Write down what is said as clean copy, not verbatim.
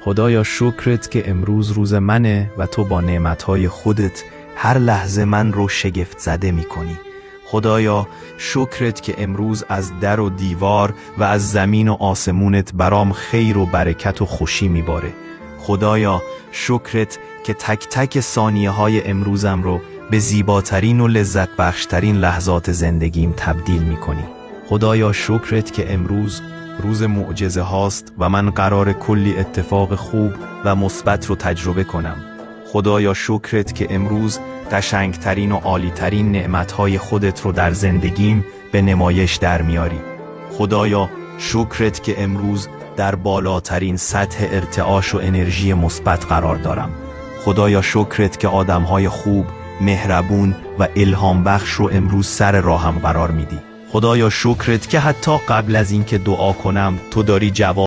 خدایا شکرت که امروز روز منه و تو با نعمتهای خودت هر لحظه من رو شگفت زده می کنی. خدایا شکرت که امروز از در و دیوار و از زمین و آسمونت برام خیر و برکت و خوشی میباره. خدایا شکرت که تک تک ثانیه های امروزم رو به زیباترین و لذت بخشترین لحظات زندگیم تبدیل میکنی. خدایا شکرت که امروز روز معجزه هاست و من قرار کلی اتفاق خوب و مثبت رو تجربه کنم. خدایا شکرت که امروز قشنگترین و عالیترین نعمتهای خودت رو در زندگیم به نمایش در میاری. خدایا شکرت که امروز در بالاترین سطح ارتعاش و انرژی مثبت قرار دارم. خدایا شکرت که آدمهای خوب، مهربون و الهام بخش رو امروز سر راهم قرار میدی. خدایا شکرت که حتی قبل از اینکه دعا کنم تو داری جواب